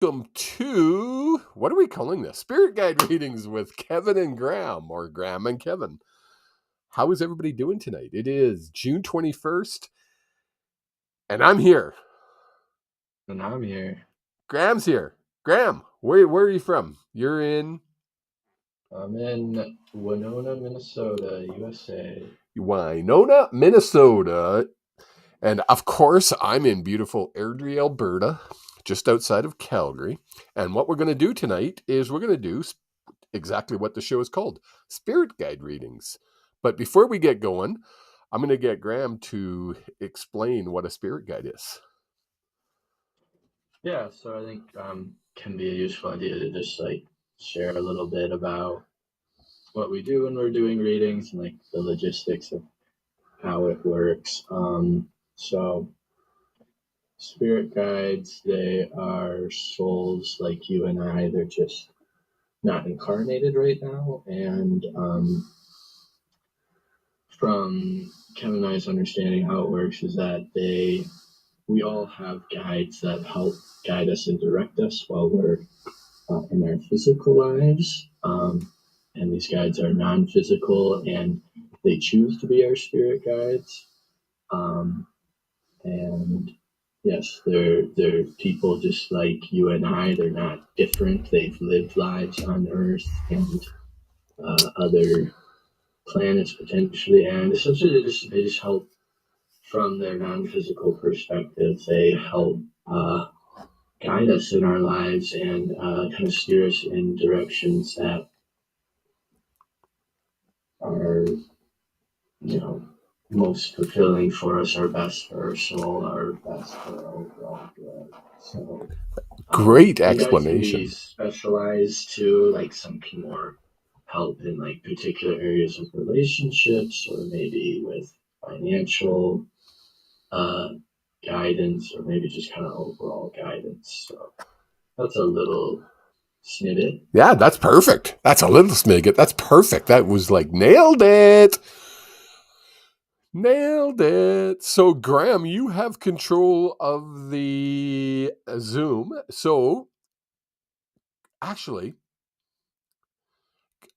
Welcome to, what are we calling this? Spirit Guide Readings with Kevin and Grahm, or Grahm and Kevin. How is everybody doing tonight? It is June 21st, and I'm here. And I'm here. Graham's here. Grahm, where are you from? You're in? I'm in Winona, Minnesota, USA. Winona, Minnesota. And of course, I'm in beautiful Airdrie, Alberta, just outside of Calgary. And what we're going to do tonight is we're going to do exactly what the show is called, Spirit Guide Readings. But before we get going, I'm going to get Grahm to explain what a spirit guide is. Yeah, so I think can be a useful idea to just share a little bit about what we do when we're doing readings and the logistics of how it works. So spirit guides, they are souls like you and I. They're just not incarnated right now, and from Kevin and I's understanding, how it works is that we all have guides that help guide us and direct us while we're in our physical lives. And these guides are non-physical, and they choose to be our spirit guides. And yes, they're people just like you and I. They're not different. They've lived lives on Earth and other planets potentially, and essentially they just help from their non-physical perspective. They help guide us in our lives and kind of steer us in directions that are, most fulfilling for us, are best for our soul, are best for our overall good. So, Great you guys can be explanation. specialized to some more help in particular areas of relationships, or maybe with financial guidance, or maybe just kind of overall guidance. So that's a little snippet. Yeah, that's perfect. That's a little smigget. That's perfect. That was nailed it. Nailed it. So, Grahm, you have control of the Zoom. So, actually,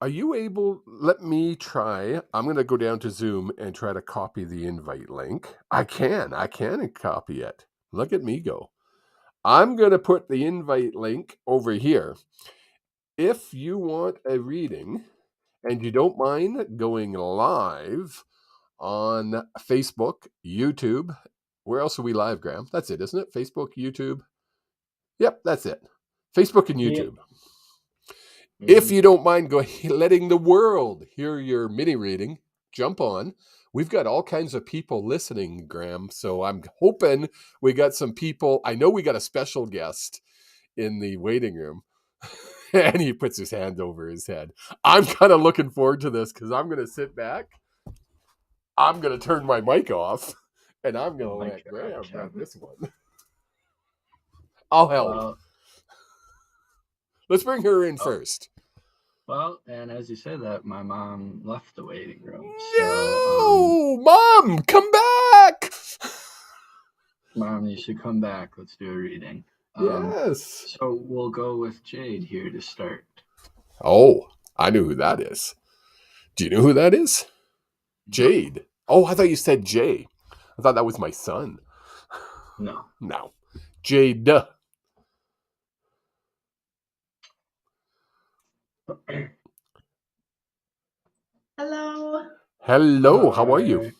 are you able? Let me try. I'm going to go down to Zoom and try to copy the invite link. I can copy it. Look at me go. I'm going to put the invite link over here. If you want a reading and you don't mind going live on Facebook, YouTube, where else are we live, Grahm? That's it, isn't it? Facebook, YouTube. Yep, that's it. Facebook and YouTube. Yep. If you don't mind letting the world hear your mini reading, jump on. We've got all kinds of people listening, Grahm. So I'm hoping we got some people. I know we got a special guest in the waiting room. And he puts his hand over his head. I'm kind of looking forward to this because I'm going to sit back. I'm going to turn my mic off. And I'm going to let Grahm run this one. I'll help. Well, let's bring her in first. Well, and as you said that, my mom left the waiting room. No! Mom, come back! Mom, you should come back. Let's do a reading. Yes. So we'll go with Jade here to start. Oh, I knew who that is. Do you know who that is? Jade. Oh, I thought you said Jay. I thought that was my son. No. No. Jade. Hello. Hello. How are you?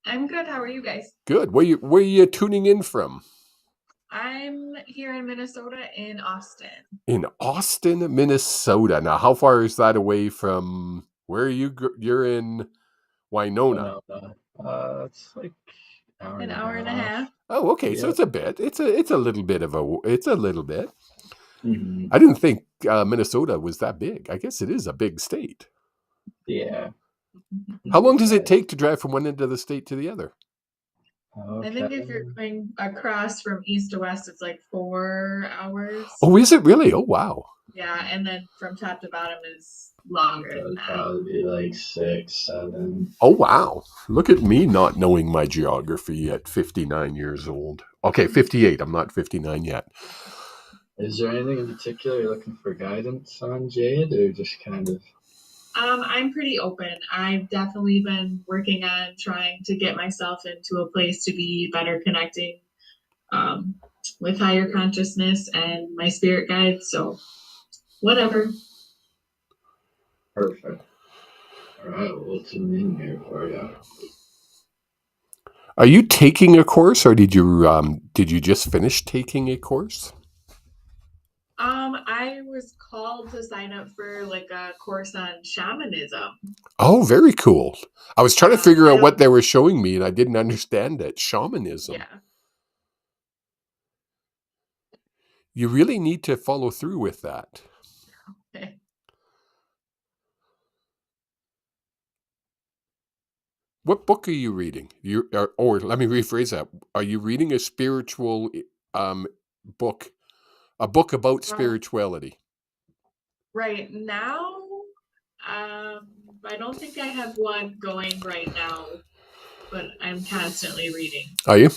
I'm good. How are you guys? Good. Where you tuning in from? I'm here in Minnesota, in Austin. In Austin, Minnesota. Now, how far is that away from where are you? You're in Winona. It's an hour and a half. Oh, okay. Yep. So it's a bit. It's a little bit of a. It's a little bit. Mm-hmm. I didn't think Minnesota was that big. I guess it is a big state. Yeah. How long does it take to drive from one end of the state to the other? Okay. I think if you're going across from east to west, it's 4 hours. Oh, is it really? Oh, wow. Yeah, and then from top to bottom is longer than that. Probably 6, 7. Oh, wow. Look at me not knowing my geography at 59 years old. Okay, 58. I'm not 59 yet. Is there anything in particular you're looking for guidance on, Jade, or just kind of? I'm pretty open. I've definitely been working on trying to get myself into a place to be better connecting um, with higher consciousness and my spirit guides. So, whatever. Perfect. All right, we'll tune in here for you. Are you taking a course, or did you just finish taking a course? I was called to sign up for like a course on shamanism. Oh, very cool. I was trying to figure I out what don't. they were showing me, and I didn't understand it. Shamanism. Yeah. You really need to follow through with that. Okay. What book are you reading? Or let me rephrase that. Are you reading a spiritual um, book, a book about spirituality? Right now, I don't think I have one going right now, but I'm constantly reading. Are you?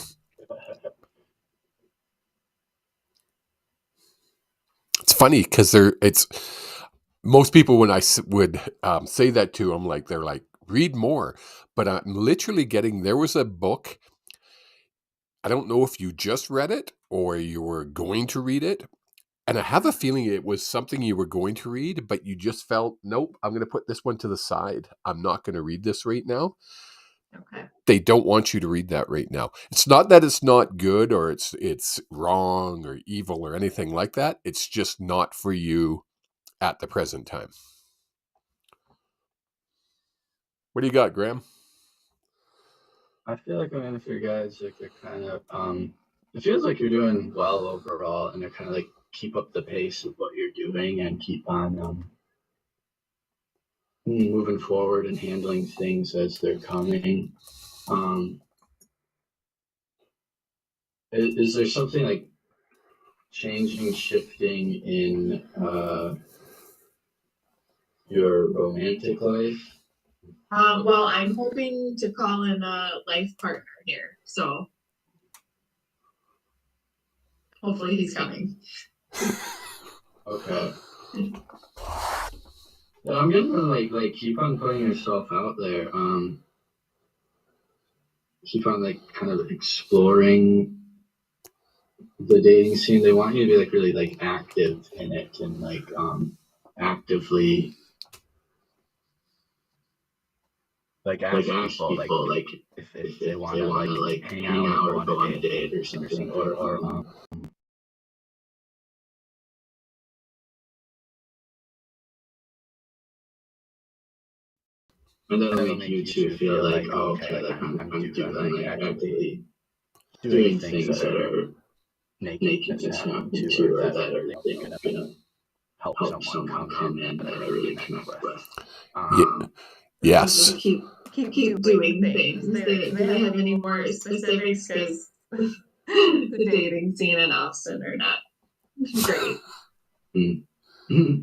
It's funny because it's most people when I would say that to them, like they're like, read more. But I'm literally getting. There was a book. I don't know if you just read it or you were going to read it. And I have a feeling it was something you were going to read, but you just felt, nope, I'm going to put this one to the side. I'm not going to read this right now. Okay. They don't want you to read that right now. It's not that it's not good or it's wrong or evil or anything like that. It's just not for you at the present time. What do you got, Graham? I feel like I'm in for guys like they're kind of it feels like you're doing well overall, and they're kind of like keep up the pace of what you're doing and keep on moving forward and handling things as they're coming. Is there something like changing, shifting in your romantic life? Well, I'm hoping to call in a life partner here, so hopefully he's coming. Okay. Yeah, I'm getting like keep on putting yourself out there. Keep on like kind of exploring the dating scene. They want you to be like really like active in it and like actively like ask people like if they want to like hang out or go on a date or something or and that'll make you too feel like, oh, okay, like I'm doing like actively doing things that are making this happen too, or that are gonna help someone come in that I really connect with. Yes. Keep doing things. Do they have any more specifics? Because the dating scene in Austin are not great. Mm-hmm.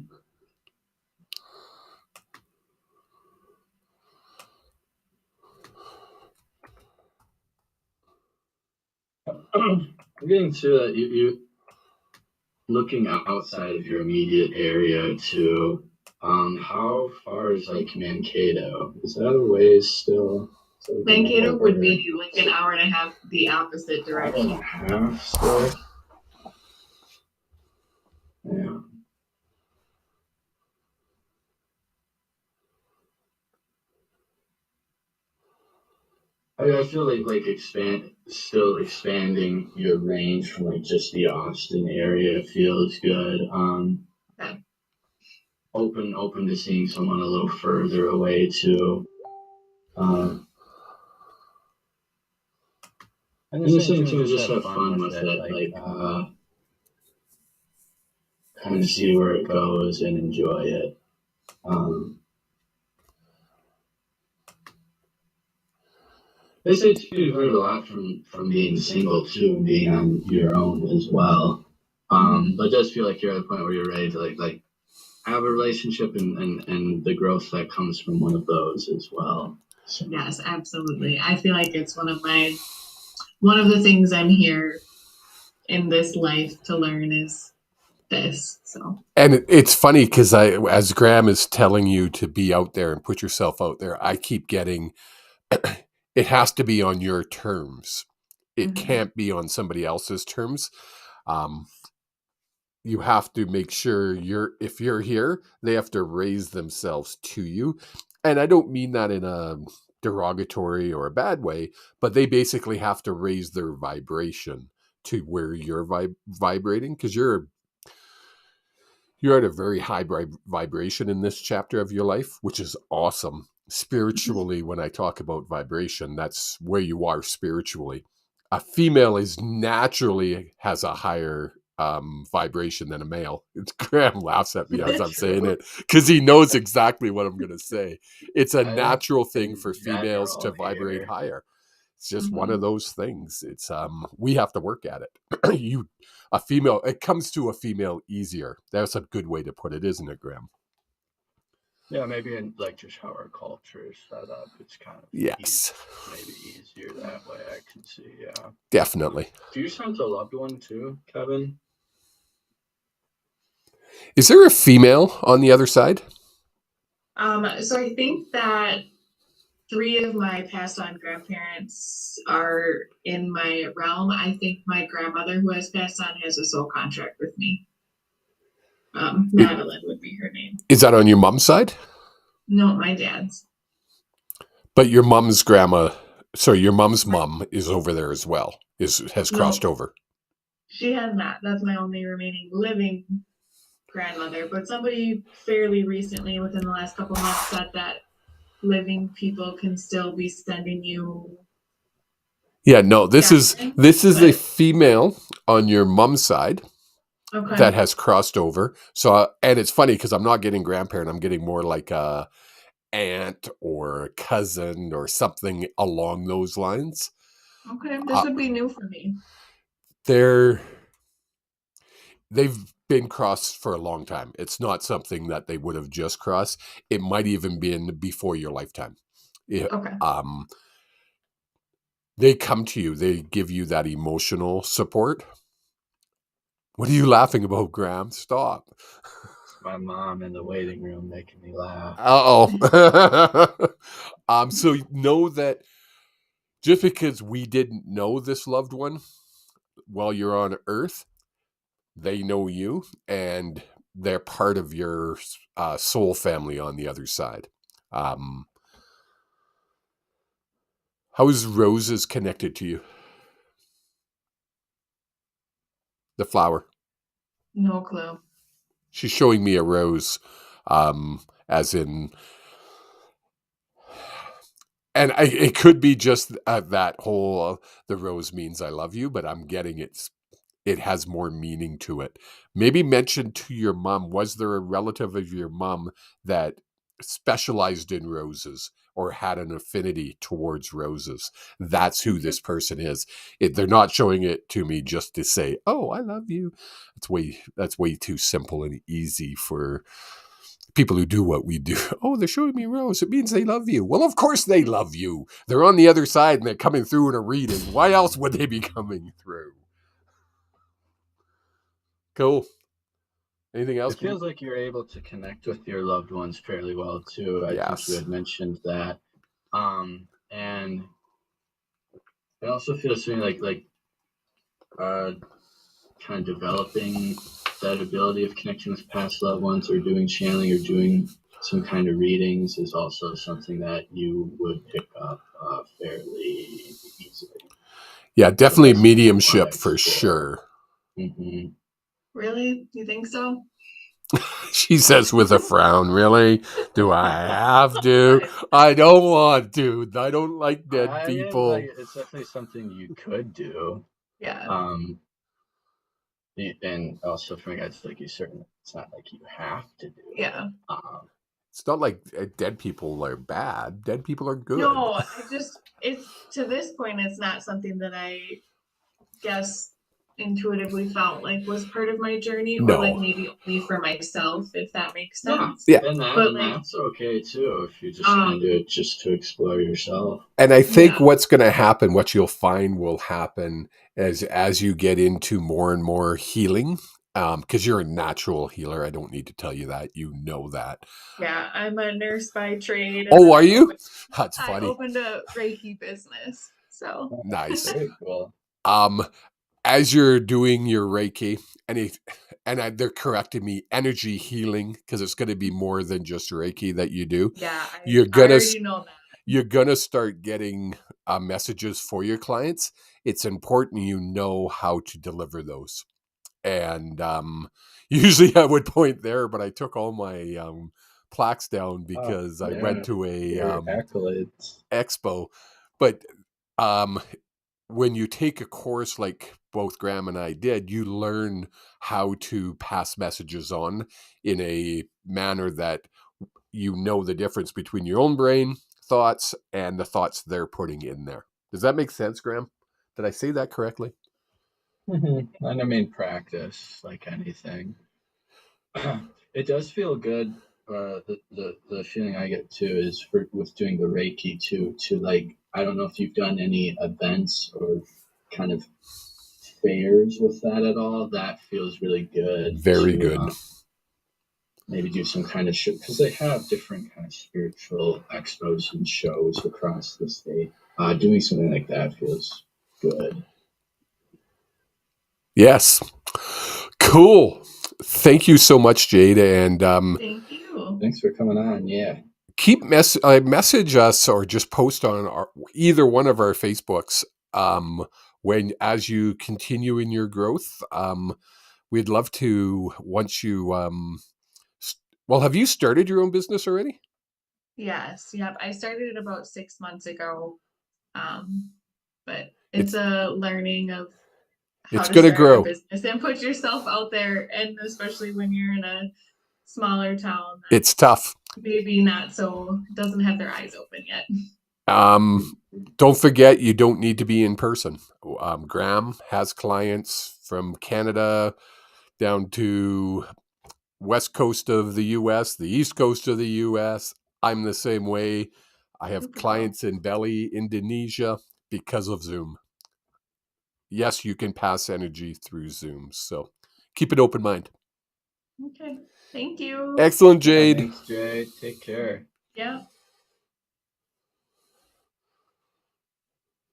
I'm getting to that. You looking outside of your immediate area to how far is like Mankato? Is that a ways still? Mankato would be like an hour and a half the opposite direction. Hour and a half still. Yeah. I feel like still expanding your range from like just the Austin area feels good. Okay. Open to seeing someone a little further away too. And the same too, just have fun with it, like kind of see where it goes and enjoy it. They say too, you've heard a lot from being single too, and being on your own as well. But it does feel like you're at a point where you're ready to like have a relationship and the growth that comes from one of those as well. So. Yes, absolutely. I feel like it's one of the things I'm here in this life to learn is this. So, And it's funny because as Grahm is telling you to be out there and put yourself out there, I keep getting, it has to be on your terms. It can't be on somebody else's terms. You have to make sure if you're here, they have to raise themselves to you. And I don't mean that in a derogatory or a bad way, but they basically have to raise their vibration to where you're vibrating, because you're at a very high vibration in this chapter of your life, which is awesome. Spiritually, when I talk about vibration, that's where you are spiritually. A female is naturally has a higher vibration than a male. Graham laughs at me as I'm saying it because he knows exactly what I'm going to say. It's a natural thing for females to vibrate higher. It's just one of those things. It's we have to work at it. It comes to a female easier. That's a good way to put it, isn't it, Graham? Yeah, maybe in like just how our culture is set up, it's kind of maybe easier that way. I can see, yeah, definitely. Do you sound a loved one too, Kevin? Is there a female on the other side? So I think that 3 of my passed on grandparents are in my realm. I think my grandmother, who has passed on, has a soul contract with me. Madeline would be her name. Is that on your mom's side? No, my dad's. But your mom's your mom's mom is over there as well. Has crossed over. She has not. That's my only remaining living grandmother. But somebody fairly recently, within the last couple months, said that living people can still be sending you. Yeah, no, this is a female on your mom's side that has crossed over. So, and it's funny because I'm not getting grandparent. I'm getting more like a aunt or a cousin or something along those lines. Okay, this would be new for me. They've been crossed for a long time. It's not something that they would have just crossed. It might even been before your lifetime. They come to you. They give you that emotional support. What are you laughing about, Graham? Stop. My mom in the waiting room making me laugh. So know that just because we didn't know this loved one while you're on Earth, they know you, and they're part of your soul family on the other side. How is Roses connected to you? The flower. No clue. She's showing me a rose, as in, and it could be just that whole the rose means I love you, but I'm getting it has more meaning to it. Maybe mention to your mom, was there a relative of your mom that specialized in roses or had an affinity towards roses? That's who this person is. They're not showing it to me just to say, oh, I love you. That's way too simple and easy for people who do what we do. Oh, they're showing me a rose. It means they love you. Well, of course they love you. They're on the other side and they're coming through in a reading. Why else would they be coming through? Cool. Anything else? It feels like you're able to connect with your loved ones fairly well too. I think you had mentioned that. And it also feels to me like kind of developing that ability of connecting with past loved ones or doing channeling or doing some kind of readings is also something that you would pick up fairly easily. Yeah, definitely mediumship for sure. Mm-hmm. Really? You think so? She says with a frown, really? Do I have to? I don't want to. I don't like dead people. It's definitely something you could do. Yeah. And also for me, it's like it's not like you have to do it. Yeah. It's not like dead people are bad. Dead people are good. No, it's to this point, it's not something that I guess intuitively felt like was part of my journey, or like maybe only for myself, if that makes sense. Yeah. And that's okay too, if you just want to do it just to explore yourself. And I think what's going to happen, what you'll find will happen as you get into more and more healing because you're a natural healer. I don't need to tell you that. You know that. Yeah, I'm a nurse by trade. Oh, are you? That's I funny. opened a Reiki business. So Nice. Very cool. As you're doing your Reiki, they're correcting me, energy healing, because it's going to be more than just Reiki that you do. yeah, I You're gonna already know that. you're gonna start getting messages for your clients. It's important you know how to deliver those. And usually I would point there, but I took all my plaques down because I went to a Your accolades. expo. But um, when you take a course like both Grahm and I did, you learn how to pass messages on in a manner that you know the difference between your own brain thoughts and the thoughts they're putting in there. Does that make sense, Grahm? Did I say that correctly? And I mean, practice, like anything. It does feel good. The feeling I get too is with doing the Reiki too, to like, I don't know if you've done any events or kind of fairs with that at all. That feels really good. Very good. Maybe do some kind of show, because they have different kind of spiritual expos and shows across the state. Doing something like that feels good. Yes. Cool. Thank you so much, Jade. And Thank you. Thanks for coming on. Yeah. Keep message us or just post on either one of our Facebooks when as you continue in your growth. We'd love to once you well, have you started your own business already? Yes. Yep. I started it about 6 months ago. But it's a learning of how it's to going to start grow. a business and put yourself out there, and especially when you're in a smaller town. It's tough. Maybe not so doesn't have their eyes open yet. Don't forget, you don't need to be in person. Grahm has clients from Canada down to west coast of the U.S., the east coast of the U.S. I'm the same way. I have clients in Bali, Indonesia, because of Zoom. Yes, you can pass energy through Zoom. So keep an open mind. Okay. Thank you. Excellent, Jade. Thanks, Jade. Take care. Yeah.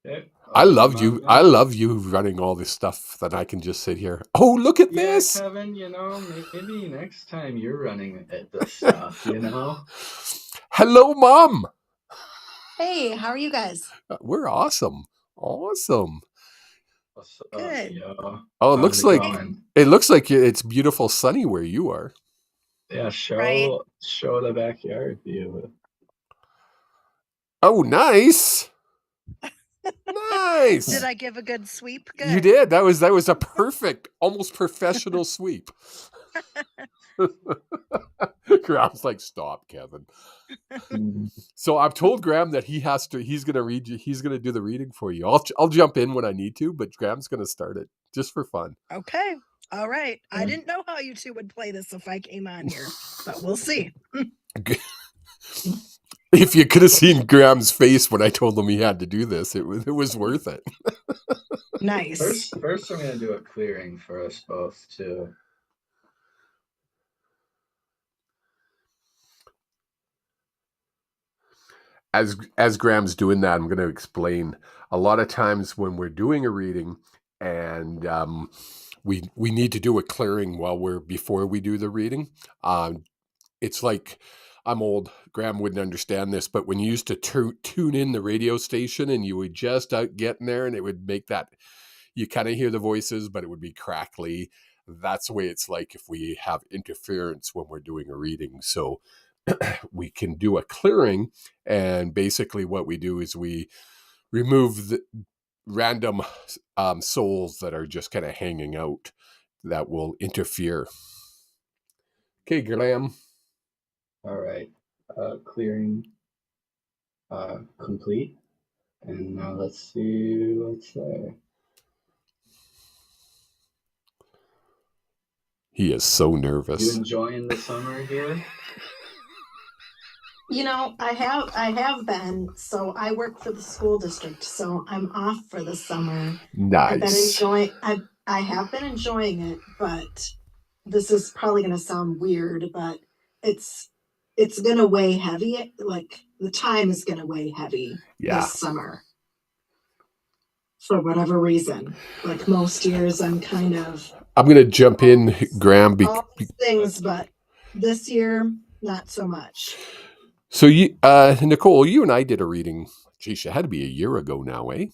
Okay. I love you. I love you running all this stuff that I can just sit here. Oh, look at this. Kevin, maybe next time you're running the stuff, Hello, Mom. Hey, how are you guys? We're awesome. Awesome. Good. Oh, it looks like it's beautiful sunny where you are. Yeah, show the backyard view. Oh, nice. Nice. Did I give a good sweep? Good. You did. That was a perfect, almost professional sweep. Graham's like, stop, Kevin. So I've told Grahm that he's going to do the reading for you. I'll jump in when I need to, but Graham's going to start it just for fun. Okay. All right. I didn't know how you two would play this if I came on here, but we'll see. If you could have seen Graham's face when I told him he had to do this, it was worth it. Nice. First, I'm going to do a clearing for us both, too. As Graham's doing that, I'm going to explain. A lot of times when we're doing a reading and we need to do a clearing before we do the reading. It's like, I'm old. Grahm wouldn't understand this, but when you used to tune in the radio station and you would just get in there and it would make that, you kind of hear the voices, but it would be crackly. That's the way it's like if we have interference when we're doing a reading. So we can do a clearing, and basically what we do is we remove the random souls that are just kind of hanging out that will interfere. Okay, Grahm. All right. Clearing complete. And now let's see what's there. He is so nervous. You enjoying the summer here? I have been. So I work for the school district, so I'm off for the summer. Nice. I have been enjoying it, but this is probably going to sound weird, but it's going to weigh heavy. Like the time is going to weigh heavy this summer for whatever reason. Like most years, I'm going to jump in, Grahm. All these things, but this year, not so much. So you, Nicole, you and I did a reading. Geez, it had to be a year ago now, eh?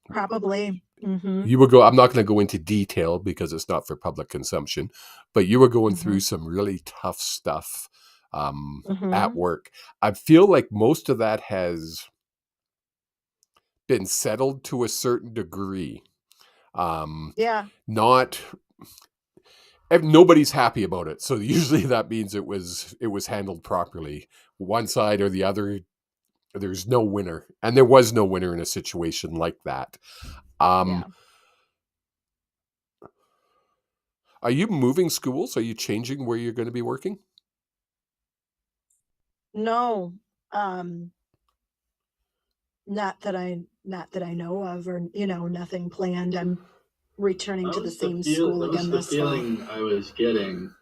Probably. Mm-hmm. You were I'm not going to go into detail because it's not for public consumption, but you were going through some really tough stuff at work. I feel like most of that has been settled to a certain degree. Not nobody's happy about it, so usually that means it was handled properly. One side or the other, there's no winner, and there was no winner in a situation like that. Are you moving schools? Are you changing where you're going to be working? No, not that I know of, or nothing planned. I'm returning to the same school again this fall. The feeling I was getting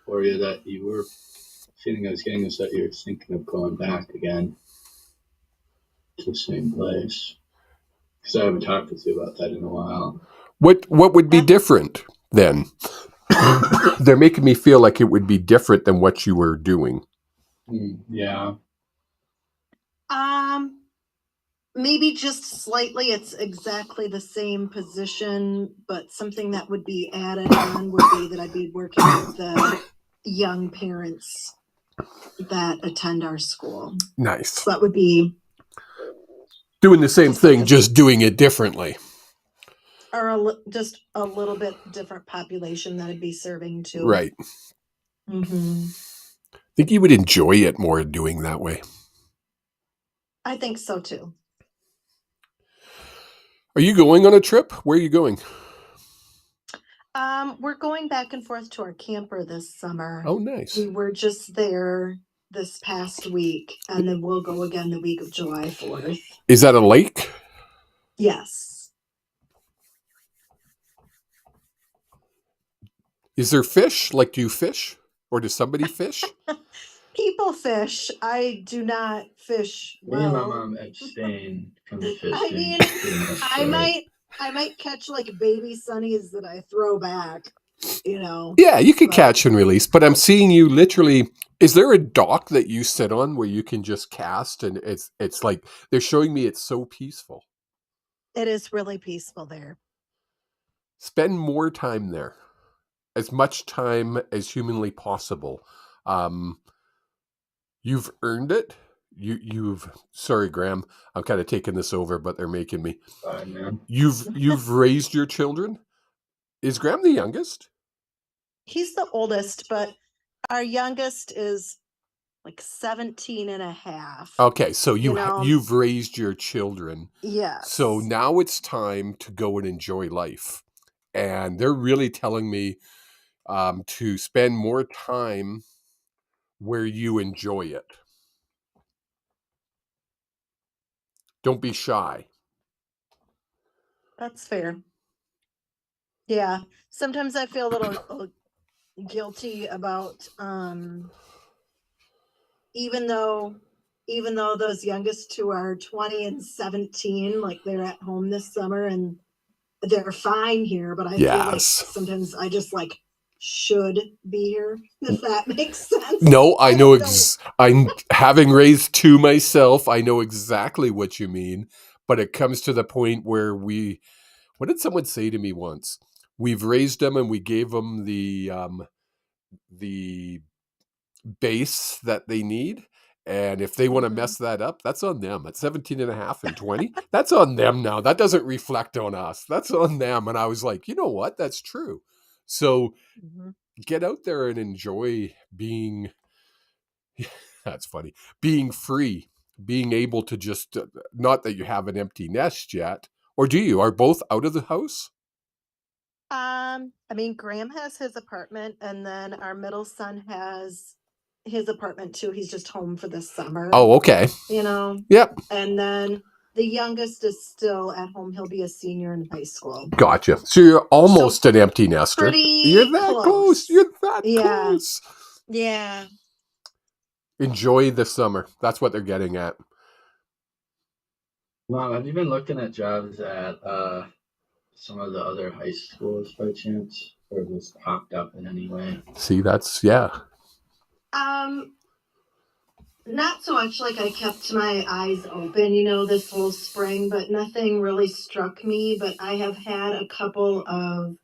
for you, that you were feeling I was getting, is that you're thinking of going back again to the same place. Because I haven't talked with you about that in a while. What would be different then? They're making me feel like it would be different than what you were doing. Yeah. Maybe just slightly. It's exactly the same position, but something that would be added on would be that I'd be working with the young parents that attend our school. Nice. So that would be doing the same thing, just doing it differently. Or just a little bit different population that I'd be serving to. Right. Mm-hmm. I think you would enjoy it more doing that way. I think so too. Are you going on a trip? Where are you going? We're going back and forth to our camper this summer. Oh, nice. We were just there this past week, and then we'll go again the week of July 4th. Is that a lake? Yes. Is there fish? Like, do you fish? Or does somebody fish? People fish. I do not fish well. Me and my mom abstain from fishing. I mean, I might catch like baby sunnies that I throw back, Yeah, you could catch and release, but I'm seeing you literally. Is there a dock that you sit on where you can just cast, and it's like they're showing me it's so peaceful. It is really peaceful there. Spend more time there, as much time as humanly possible. You've earned it. You've sorry, Grahm, I'm kind of taking this over, but they're making me. Fine, man. You've raised your children. Is Grahm the youngest? He's the oldest, but our youngest is like 17 and a half. Okay, so you've raised your children. Yes. So now it's time to go and enjoy life. And they're really telling me to spend more time where you enjoy it. Don't be shy. That's fair. Yeah. Sometimes I feel a little guilty about even though those youngest two are 20 and 17, like they're at home this summer and they're fine here, but I feel like sometimes I just like should be here, if that makes sense. No, I know. I'm having raised two myself. I know exactly what you mean, but it comes to the point where what did someone say to me once? We've raised them and we gave them the base that they need. And if they want to mess that up, that's on them. At 17 and a half and 20, that's on them now. That doesn't reflect on us. That's on them. And I was like, you know what? That's true. So get out there and enjoy being, that's funny, being free, being able to just, not that you have an empty nest yet, or do you? Are both out of the house? I mean, Grahm has his apartment, and then our middle son has his apartment too. He's just home for the summer. Oh, okay. Yep. And then the youngest is still at home. He'll be a senior in high school. Gotcha. So you're almost an empty nester. Pretty You're that close. You're that close. Yeah. Enjoy the summer. That's what they're getting at. Wow, have you been looking at jobs at some of the other high schools by chance? Or was popped up in any way? See, that's, yeah. Not so much. Like, I kept my eyes open, this whole spring, but nothing really struck me. But I have had a couple of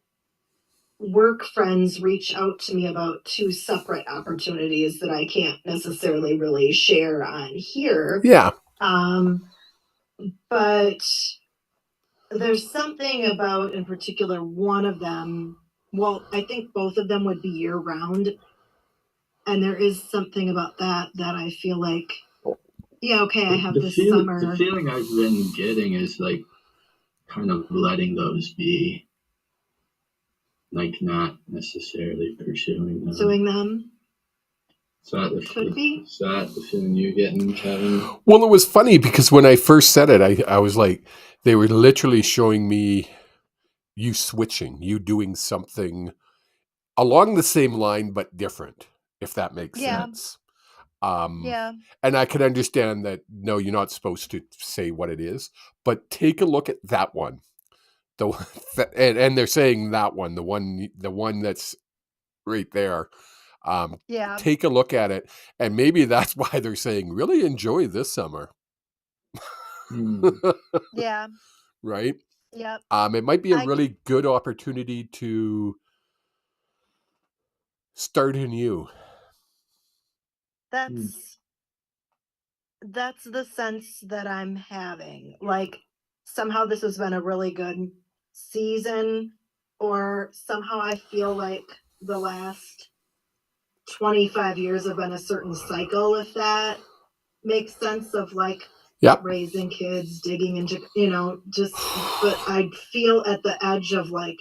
work friends reach out to me about 2 separate opportunities that I can't necessarily really share on here. Yeah. But there's something about, in particular, one of them. Well, I think both of them would be year round. And there is something about that I feel like, yeah, okay, I have this summer. The feeling I've been getting is like kind of letting those be, like not necessarily pursuing them. Could be. Is that the feeling you're getting, Kevin? Well, it was funny because when I first said it, I was like, they were literally showing me you switching, you doing something along the same line but different, if that makes sense. And I can understand that, no, you're not supposed to say what it is, but take a look at that one. And they're saying that one, the one that's right there. Take a look at it, and maybe that's why they're saying really enjoy this summer. Yeah. Right? Yep. It might be a really good opportunity to start anew. That's the sense that I'm having. Like, somehow this has been a really good season, or somehow I feel like the last 25 years have been a certain cycle, if that makes sense, of like raising kids, digging into, but I feel at the edge of like,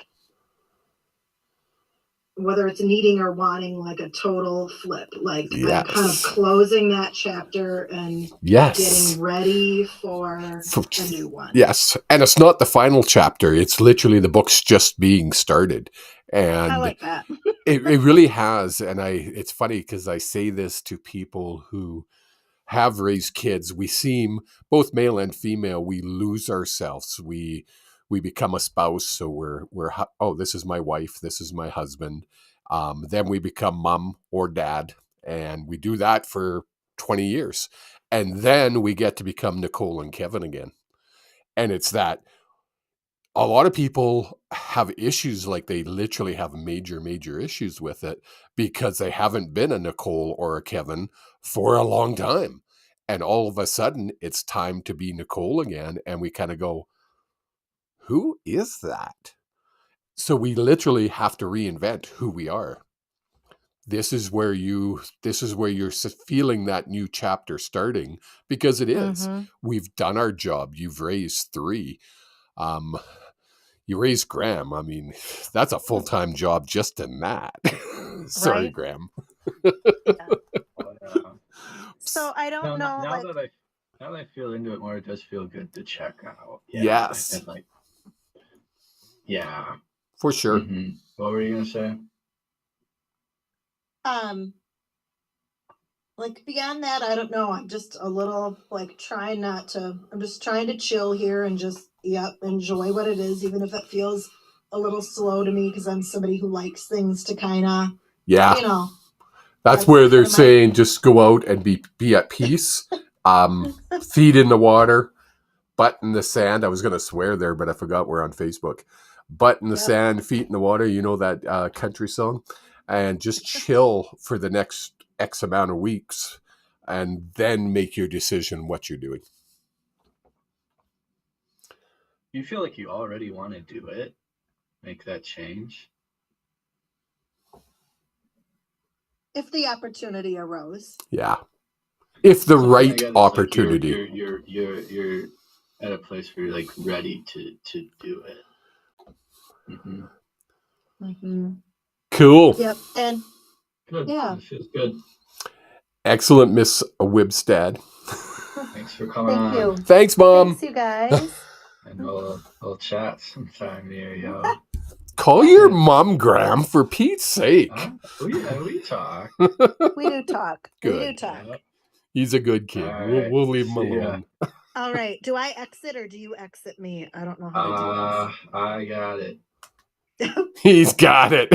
whether it's needing or wanting like a total flip, like I'm kind of closing that chapter and getting ready for a new one. Yes. And it's not the final chapter. It's literally the book's just being started. And I like that. it really has. And it's funny because I say this to people who have raised kids. We seem, both male and female, we lose ourselves. We become a spouse. So we're oh, this is my wife, this is my husband. Then we become mom or dad, and we do that for 20 years. And then we get to become Nicole and Kevin again. And it's that a lot of people have issues, like they literally have major issues with it because they haven't been a Nicole or a Kevin for a long time. And all of a sudden it's time to be Nicole again. And we kind of go, who is that? So we literally have to reinvent who we are. This is where you're feeling that new chapter starting, because it is. We've done our job. You've raised 3. You raised Grahm. I mean, that's a full-time job just in that. Sorry, right? Grahm. So I don't know. Now that I feel into it more, it does feel good to check out. Yeah, yes. And like, yeah. For sure. What were you going to say? Like, beyond that, I don't know. I'm just a little like I'm just trying to chill here and just, enjoy what it is, even if it feels a little slow to me, because I'm somebody who likes things to kind of, that's where they're saying just go out and be at peace. Feet in the water, butt in the sand. I was going to swear there, but I forgot we're on Facebook. Butt in the sand, feet in the water. You know that country song? And just chill for the next X amount of weeks, and then make your decision what you're doing. You feel like you already want to do it? Make that change? If the opportunity arose. Yeah. If the right opportunity. Like you're at a place where you're like ready to do it. Cool. Yep. And good. Yeah. It feels good. Excellent, Miss Wibstad. Thanks for coming on. You. Thanks, Mom. Thanks, you guys. And we'll chat sometime here, yo. Call your mom, Grahm, for Pete's sake. We talk. We do talk. Good. We do talk. Yeah. He's a good kid. Right. We'll leave him See ya. alone. All right. Do I exit or do you exit me? I don't know how to do I got it. this. He's got it.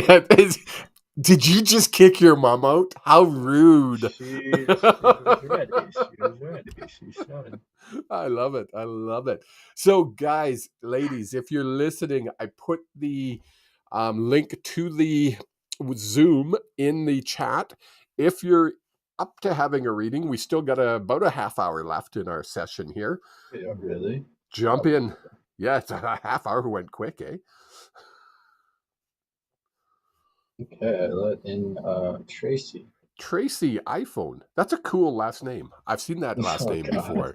Did you just kick your mom out? How rude. She was ready. She said. I love it. I love it. So, guys, ladies, if you're listening, I put the link to the Zoom in the chat. If you're up to having a reading, we still got about a half hour left in our session here. Yeah, really? Jump in. Yeah, it's a half hour went quick, eh? Okay, let in Tracy. Tracy iPhone. That's a cool last name. I've seen that last name God. before.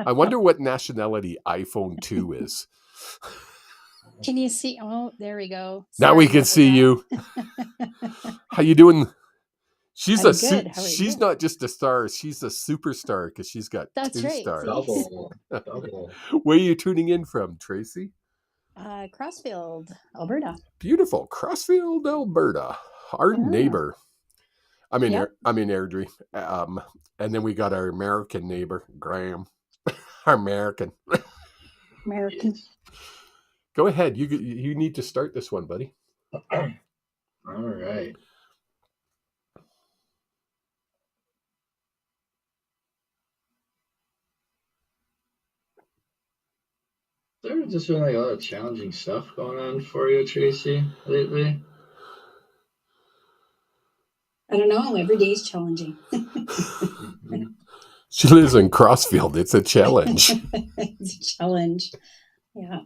I wonder what nationality iPhone 2 is. Can you see? Oh, there we go. Now we can see you. How you doing? She's she's not just a star. She's a superstar because she's got That's 2 right. stars. Double. Where are you tuning in from, Tracy? Crossfield, Alberta. Beautiful, Crossfield, Alberta. Our neighbor. I'm in Airdrie. And then we got our American neighbor, Grahm. Our American. Go ahead. You need to start this one, buddy. All right. There's just been like a lot of challenging stuff going on for you, Tracy, lately. I don't know. Every day's challenging. She lives in Crossfield. It's a challenge. It's a challenge. Yeah.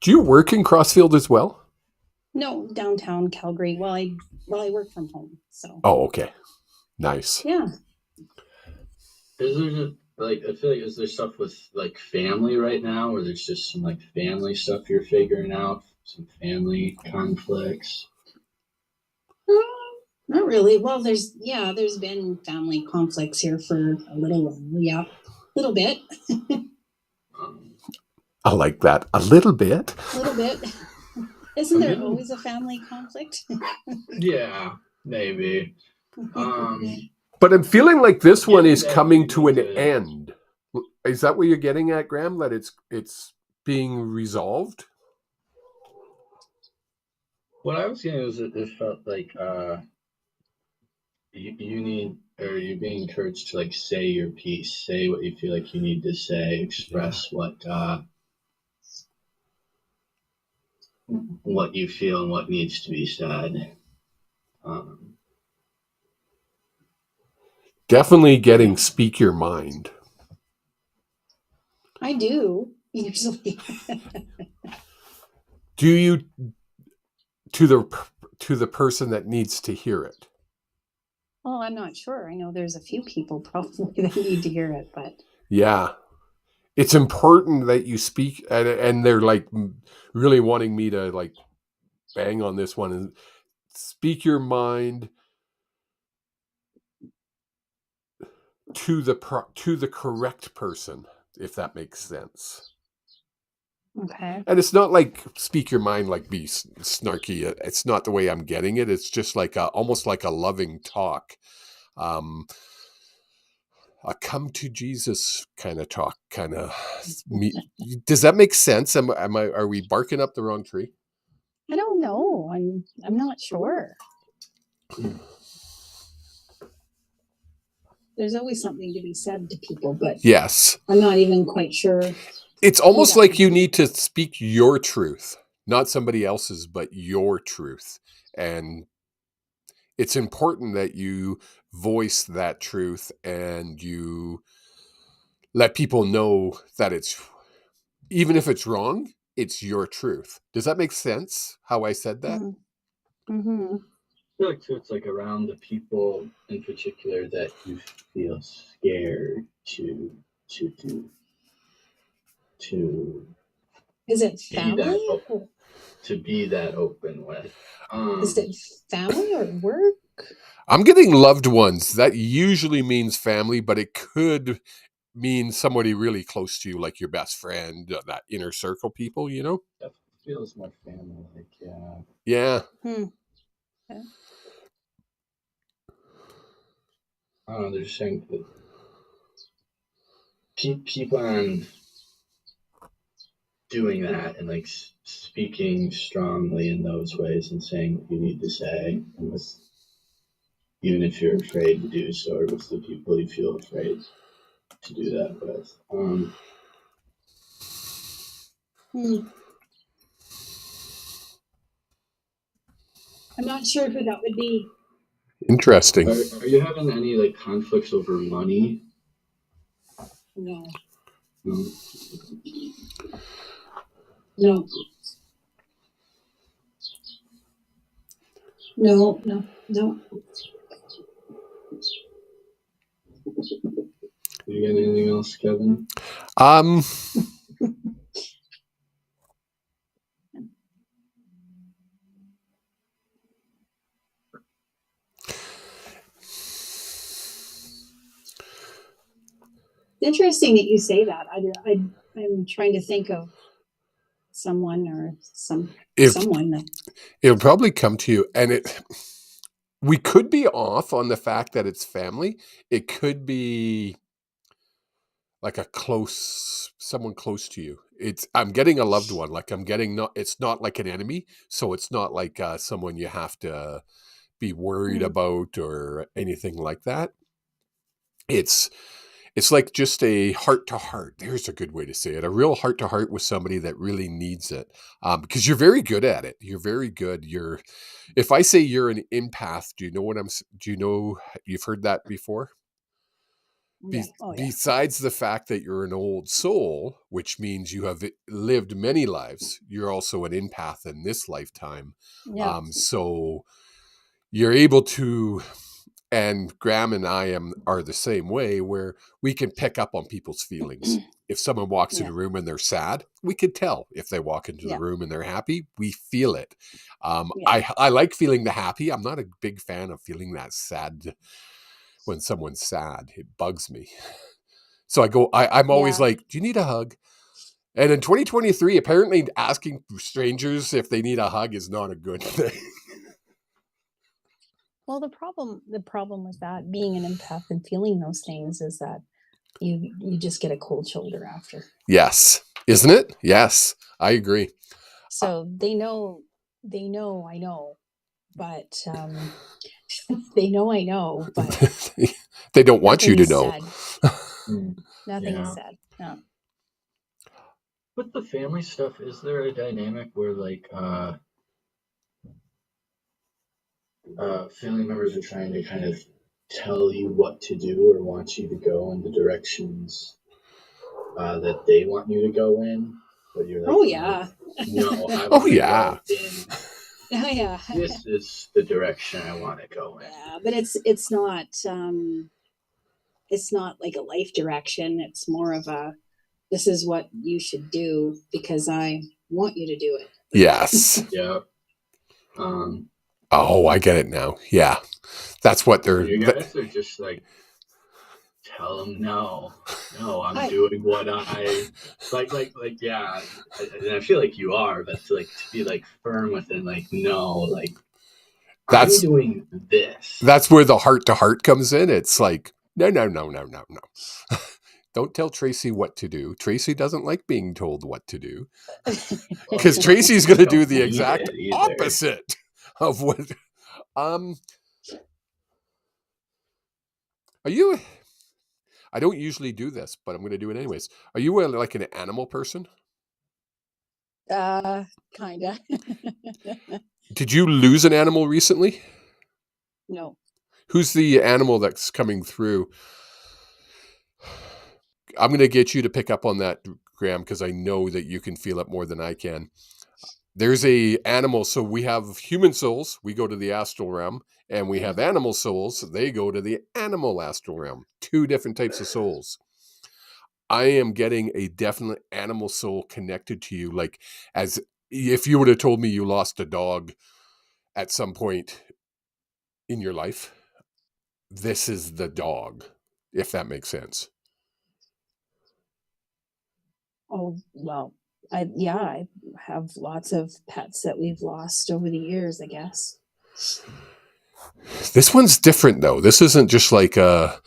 Do you work in Crossfield as well? No, downtown Calgary. Well, I work from home. So. Oh, okay. Nice. Yeah. Is there just I feel like is there stuff with like family right now, or there's just some like family stuff you're figuring out, some family conflicts? Not really. Well, there's been family conflicts here for a little while. Yeah, a little bit. I like that. A little bit. A little bit. Isn't there always a family conflict? Yeah, maybe. But I'm feeling like this one is coming to an end. Is that what you're getting at, Grahm? That it's being resolved? What I was getting was that it felt like you're being encouraged to like say your piece, say what you feel like you need to say, express what you feel and what needs to be said. Definitely getting speak your mind. I do usually. Do you to the person that needs to hear it? Oh, I'm not sure. I know there's a few people probably that need to hear it, but yeah, it's important that you speak, and they're like really wanting me to like bang on this one and speak your mind to the correct person, if that makes sense. okay. And it's not like speak your mind, like be snarky. It's not the way I'm getting it. It's just like almost like a loving talk, a come to Jesus kind of talk, kind of. Does that make sense? Are we barking up the wrong tree? I don't know. I'm not sure. There's always something to be said to people, but yes, I'm not even quite sure. It's almost like you need to speak your truth, not somebody else's, but your truth. And it's important that you voice that truth and you let people know that it's, even if it's wrong, it's your truth. Does that make sense how I said that? Mm-hmm. I feel like it's like around the people in particular that you feel scared to is it family? To be that open with. Is it family or work I'm getting loved ones. That usually means family, but it could mean somebody really close to you, like your best friend, that inner circle people, you know? That feels more family-like, yeah. Yeah. Okay. I don't know, they're just saying that keep on doing that and like speaking strongly in those ways and saying what you need to say, and with, even if you're afraid to do so, or with the people you feel afraid to do that with. I'm not sure who that would be. Interesting. Are you having any like conflicts over money? No. No. No. No, no, no. You got anything else, Kevin? Interesting that you say that. I'm trying to think of someone or someone that it'll probably come to you, and we could be off on the fact that it's family. It could be like someone close to you. I'm getting a loved one. Like I'm getting it's not like an enemy. So it's not like someone you have to be worried about or anything like that. It's like just a heart to heart. There's a good way to say it. A real heart to heart with somebody that really needs it. Because you're very good at it. You're very good. If I say you're an empath, do you know you've heard that before? Besides the fact that you're an old soul, which means you have lived many lives, you're also an empath in this lifetime. Yeah. So you're able to, and Grahm and I are the same way, where we can pick up on people's feelings. If someone walks in a room and they're sad, we could tell. If they walk into the room and they're happy, we feel it. I like feeling the happy. I'm not a big fan of feeling that sad. When someone's sad, it bugs me. So I'm always like, do you need a hug? And in 2023, apparently asking strangers if they need a hug is not a good thing. Well, the problem with that, being an empath and feeling those things, is that you just get a cold shoulder after. Yes. Isn't it? Yes, I agree. So they know I know, but they know I know, but they don't want you to know. Nothing is said. No. With the family stuff, is there a dynamic where like family members are trying to kind of tell you what to do or want you to go in the directions that they want you to go in? But you're like, no, I want to go in. Oh yeah. This is the direction I want to go in. Yeah, but it's not like a life direction. It's more of a, this is what you should do because I want you to do it. Yes. Yeah. Oh, I get it now. Yeah. That's what they're... You guys are just like, tell them no, I'm doing what I... Like, yeah. And I feel like you are, but to be like firm with it, like, no, like, I'm doing this. That's where the heart to heart comes in. It's like, no. Don't tell Tracy what to do. Tracy doesn't like being told what to do. Because Tracy's going to do the exact opposite of what... Are you... I don't usually do this, but I'm going to do it anyways. Are you like an animal person? Kinda. Did you lose an animal recently? No. Who's the animal that's coming through? I'm going to get you to pick up on that, Grahm, because I know that you can feel it more than I can. There's a animal. So we have human souls. We go to the astral realm, and we have animal souls. They go to the animal astral realm. 2 different types of souls. I am getting a definite animal soul connected to you. Like, as if you would have told me you lost a dog at some point in your life, this is the dog, if that makes sense. Oh, well, I have lots of pets that we've lost over the years, I guess. This one's different though. This isn't just like a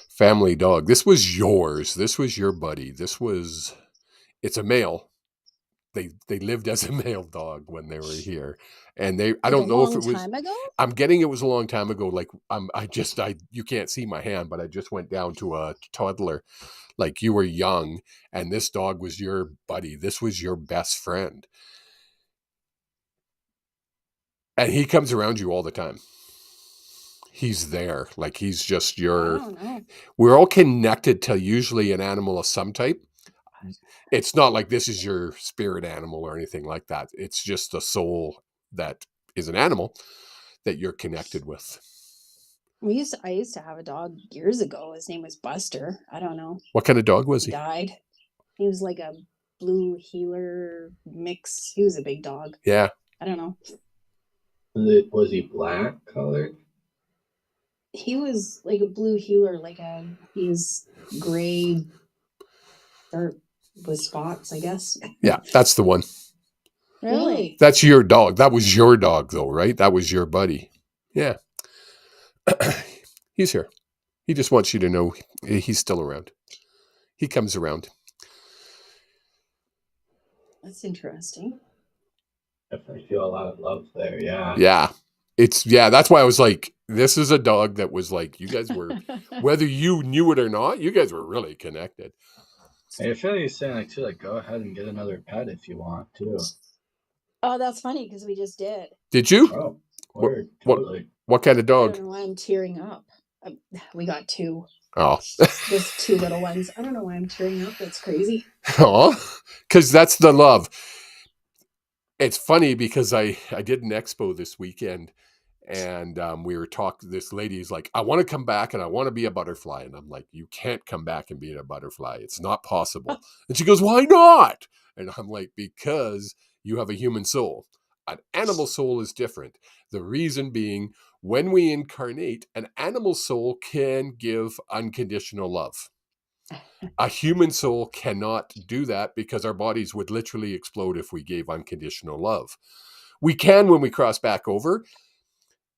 family dog. This was yours. This was your buddy. It's a male. They lived as a male dog when they were here. And I don't know if it was time ago. I'm getting it was a long time ago. Like you can't see my hand, but I just went down to a toddler. Like you were young and this dog was your buddy. This was your best friend. And he comes around you all the time. He's there. Like he's just we're all connected to usually an animal of some type. It's not like this is your spirit animal or anything like that. It's just a soul that is an animal that you're connected with. I used to have a dog years ago. His name was Buster. I don't know. What kind of dog was he? He died. He was like a blue heeler mix. He was a big dog. Yeah. I don't know. Was he black colored? He was like a blue heeler, he was gray, dark with spots, I guess. Yeah, that's the one. Really? That's your dog. That was your dog though, right? That was your buddy. Yeah. He's here. He just wants you to know he's still around. He comes around. That's interesting. Definitely feel a lot of love there. Yeah. Yeah. That's why I was like, this is a dog that was like, you guys were, whether you knew it or not, you guys were really connected. I feel like you're saying like too, like go ahead and get another pet if you want to. Oh, that's funny because we just did. Did you? Oh, word, totally. What kind of dog? I don't know why I'm tearing up. We got two. Oh. Just two little ones. I don't know why I'm tearing up. That's crazy. Oh, because that's the love. It's funny because I did an expo this weekend and we were talking, this lady's like, I want to come back and I want to be a butterfly. And I'm like, you can't come back and be a butterfly. It's not possible. And she goes, why not? And I'm like, because you have a human soul. An animal soul is different. The reason being, when we incarnate, an animal soul can give unconditional love. A human soul cannot do that because our bodies would literally explode if we gave unconditional love. We can when we cross back over.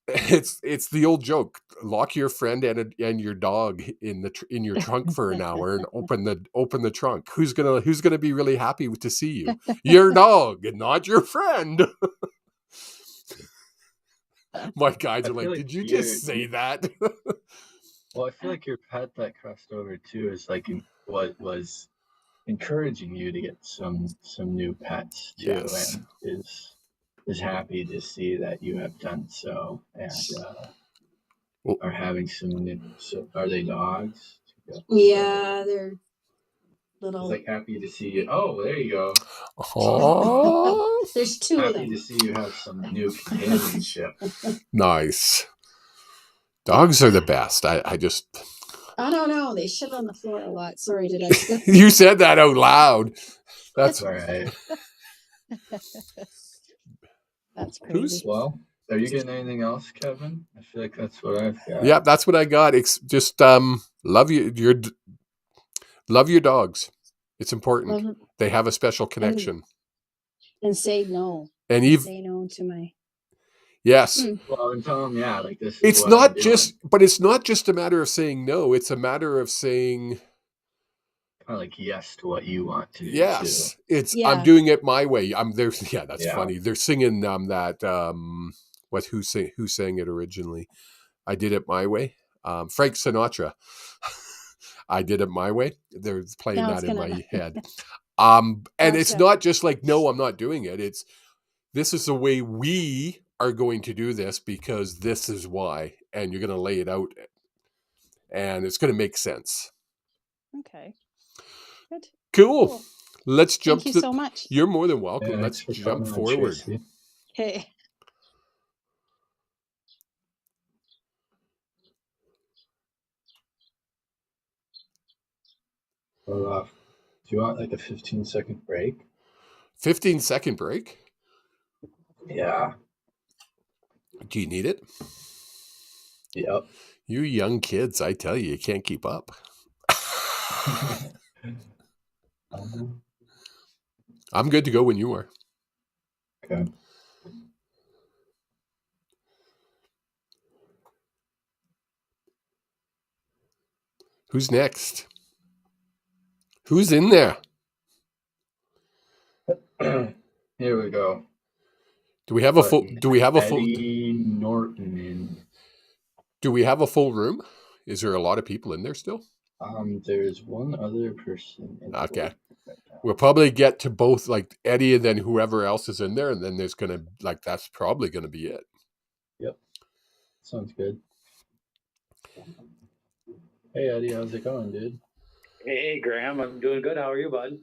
It's the old joke: lock your friend and your dog in your trunk for an hour and open the trunk. Who's gonna be really happy to see you? Your dog, and not your friend. My guys are like, did you just say that? Well, I feel like your pet that crossed over too is like what was encouraging you to get some new pets too, Yes. and is happy to see that you have done so and are having some new. So are they dogs? Yeah, they're little. He's like happy to see you. Oh, there you go. Oh, there's two of them. Happy to see you have some new companionship. Nice. Dogs are the best. I just. I don't know. They shit on the floor a lot. Sorry, did I? You said that out loud. That's all right. That's crazy. Well, are you getting anything else, Kevin? I feel like that's what I've got. Yeah, that's what I got. It's just love your dogs. It's important. They have a special connection. And say no. And say no to my. Yes. Well, and tell them, yeah, like this. It's not just, but it's not just a matter of saying no. It's a matter of saying. Kind of like yes to what you want to. Yes, too. I'm doing it my way. I'm there. Yeah, that's Yeah. funny. They're singing that who sang it originally? I Did It My Way. Frank Sinatra. I Did It My Way. They're playing that in my head. And it's not just like, no, I'm not doing it. It's this is the way we are going to do this because this is why, and you're going to lay it out, and it's going to make sense. Okay. Good. Cool. Let's jump. Thank you so much. You're more than welcome. Yeah, Let's jump forward. Okay. Well, do you want like a 15-second break? 15-second break? Yeah. Do you need it? Yep. You young kids, I tell you can't keep up. I'm good to go when you are. Okay. Who's next? Who's in there? Here we go. Do we have a full? Do we have a full? Eddie Norton in. Do we have a full room? Is there a lot of people in there still? There's one other person in. Okay. We'll probably get to both, like Eddie and then whoever else is in there, and then there's gonna that's probably gonna be it. Yep. Sounds good. Hey Eddie, how's it going, dude? Hey Graham, I'm doing good. How are you, bud?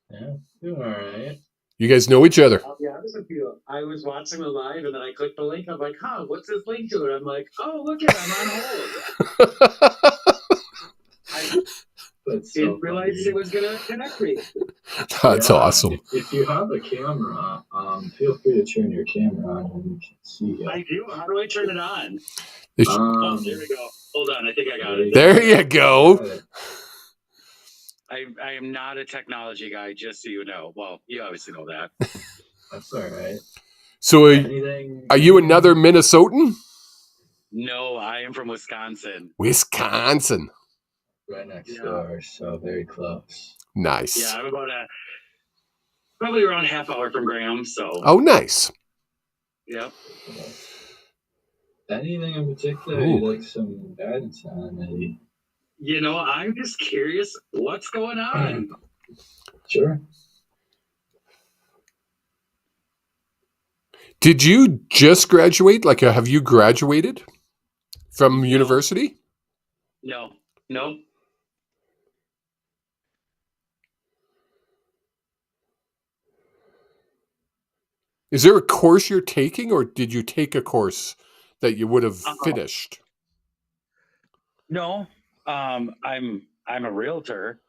Yeah, doing all right. You guys know each other? I'll be honest with you. I was watching the live and then I clicked the link. I'm like, huh, what's this link to? And I'm like, oh, look at I'm on hold. I didn't realize it was gonna connect me. That's awesome. If you have a camera, feel free to turn your camera on and you can see it. I do. How do I turn it on? Oh, there we go. Hold on, I think I got it. There you go. I am not a technology guy, just so you know. Well, you obviously know that. That's all right. So are you another Minnesotan? No, I am from Wisconsin. Wisconsin. Right next door, so very close. Nice. Yeah, I'm about probably around a half hour from Grahm, so. Oh, nice. Yep. Anything in particular you'd like some guidance on, Eddie? You know, I'm just curious what's going on. Sure. Did you just graduate? Like, have you graduated from university? No. Is there a course you're taking, or did you take a course that you would have finished? No, I'm a realtor,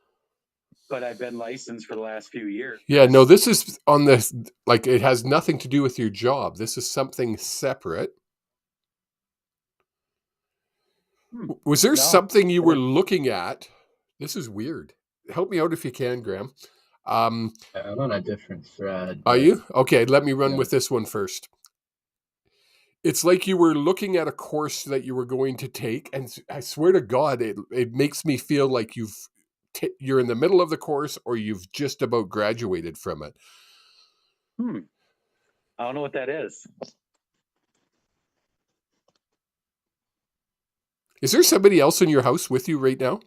but I've been licensed for the last few years. Yeah, no, this is on this, like, it has nothing to do with your job. This is something separate. Was there something you were looking at? This is weird. Help me out if you can, Grahm. I'm on a different thread. Are you? Okay, let me run with this one first. It's like you were looking at a course that you were going to take, and I swear to God, it makes me feel like you're in the middle of the course or you've just about graduated from it. I don't know what that is. Is there somebody else in your house with you right now?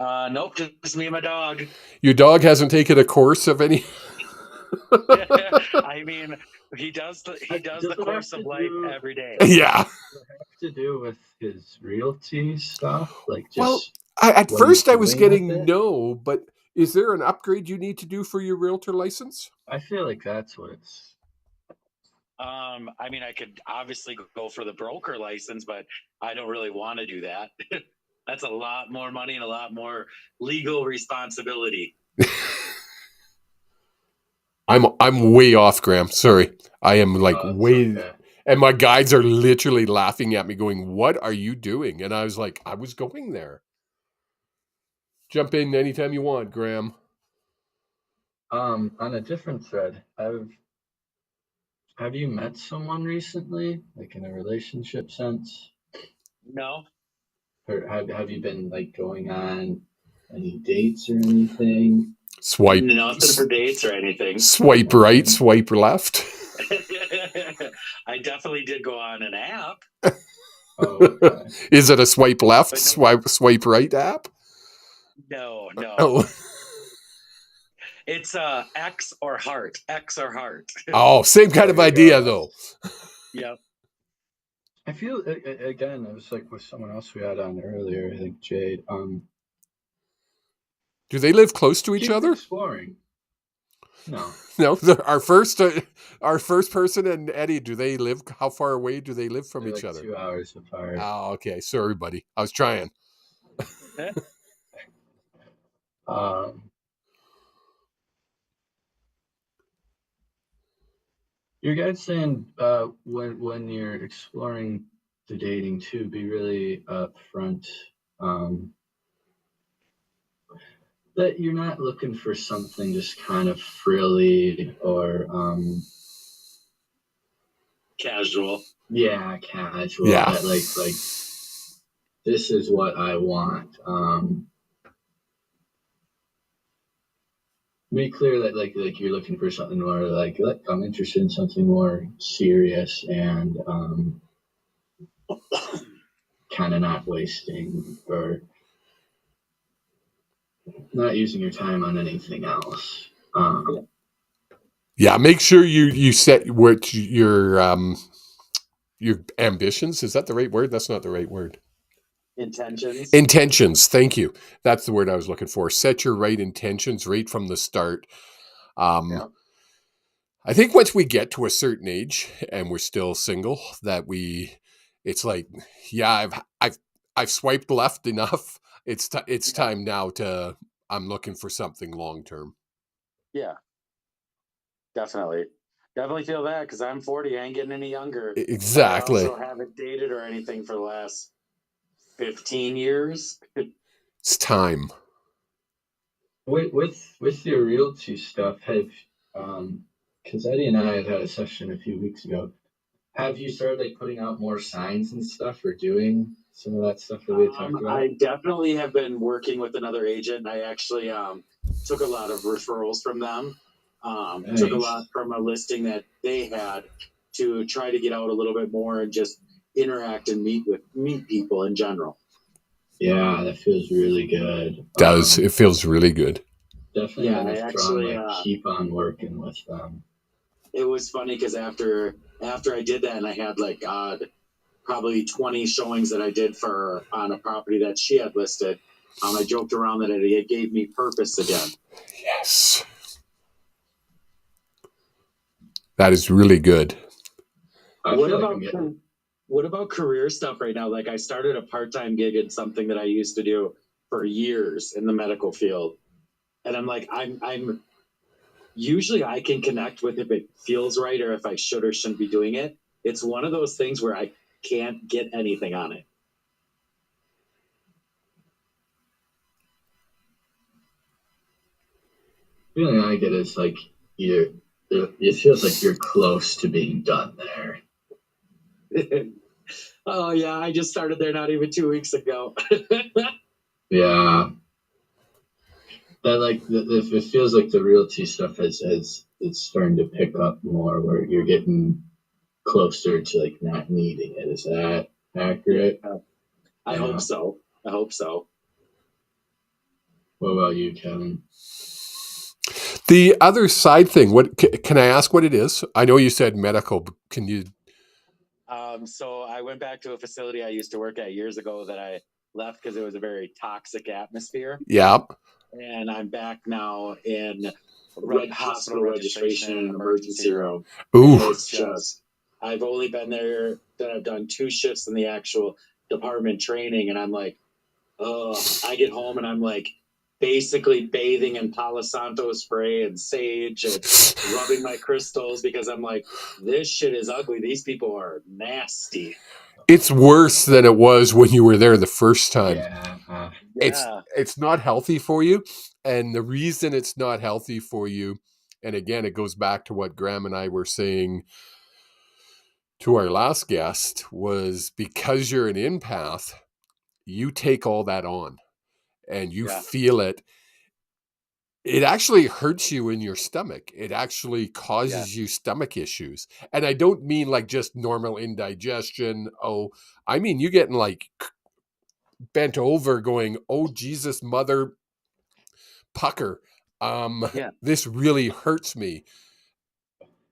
Nope, just me and my dog. Your dog hasn't taken a course of any? I mean, he does the course of life every day. Yeah. Does it have to do with his realty stuff? Like, just well, at first I was getting no, but is there an upgrade you need to do for your realtor license? I feel like that's what it's. I mean, I could obviously go for the broker license, but I don't really want to do that. That's a lot more money and a lot more legal responsibility. I'm way off, Grahm. Sorry. I am like way okay. And my guides are literally laughing at me going, "What are you doing?" And I was like, I was going there. Jump in anytime you want, Grahm. On a different thread, have you met someone recently, like in a relationship sense? No. Or have you been like going on any dates or anything? Swipe. Nothing for dates or anything. Swipe right, swipe left. I definitely did go on an app. Oh, okay. Is it a swipe left, swipe right app? No. Oh. It's X or heart. Oh, same kind of idea though. Yep. I feel again, it was like with someone else we had on earlier, I think Jade. Do they live close to each other? Exploring. No. Our first person and Eddie, do they live? How far away do they live from each other? 2 hours apart. Oh, okay. Sorry, buddy. I was trying. Your guys saying when you're exploring the dating too, be really upfront. That you're not looking for something just kind of frilly or casual. Yeah, casual. Yeah. That like this is what I want. Make clear that like you're looking for something more like I'm interested in something more serious and kind of not wasting or not using your time on anything else. Yeah, make sure you set what your ambitions. Is that the right word? That's not the right word. Intentions. Thank you. That's the word I was looking for. Set your right intentions right from the start. I think once we get to a certain age and we're still single, that it's like, yeah, I've swiped left enough. It's time now I'm looking for something long term. Yeah, definitely feel that because I'm 40. I ain't getting any younger. Exactly. I also haven't dated or anything for the last 15 years. It's time. With your realty stuff, because Eddie and I had a session a few weeks ago. Have you started like putting out more signs and stuff, or doing some of that stuff that we talked about? I definitely have been working with another agent. I actually took a lot of referrals from them. Nice. Took a lot from a listing that they had to try to get out a little bit more and just interact and meet people in general. Yeah, that feels really good. It feels really good. Definitely keep on working with them. It was funny because after I did that and I had like probably 20 showings that I did for on a property that she had listed, I joked around that it gave me purpose again. Yes. That is really good. What about career stuff right now? Like I started a part-time gig in something that I used to do for years in the medical field. And I'm like, I'm usually I can connect with if it feels right or if I should or shouldn't be doing it. It's one of those things where I can't get anything on it. The feeling I get is like it feels like you're close to being done there. Oh yeah, I just started there not even 2 weeks ago. Yeah. That like it feels like the realty stuff has it's starting to pick up more where you're getting closer to like not needing it. Is that accurate? I hope so. What about you, Kevin? The other side thing, what can I ask what it is? I know you said medical, but can you? So I went back to a facility I used to work at years ago that I left because it was a very toxic atmosphere. Yeah. And I'm back now in hospital registration and emergency room. Ooh. And it's just, I've only been there that I've done 2 shifts in the actual department training. And I'm like, I get home and I'm like basically bathing in Palo Santo spray and sage and rubbing my crystals because I'm like, this shit is ugly. These people are nasty. It's worse than it was when you were there the first time. Yeah. It's not healthy for you. And the reason it's not healthy for you, and again, it goes back to what Grahm and I were saying to our last guest, was because you're an empath, you take all that on and you feel it. It actually hurts you in your stomach. It actually causes you stomach issues. And I don't mean like just normal indigestion. I mean, you getting like bent over going, oh, Jesus, mother pucker. This really hurts me.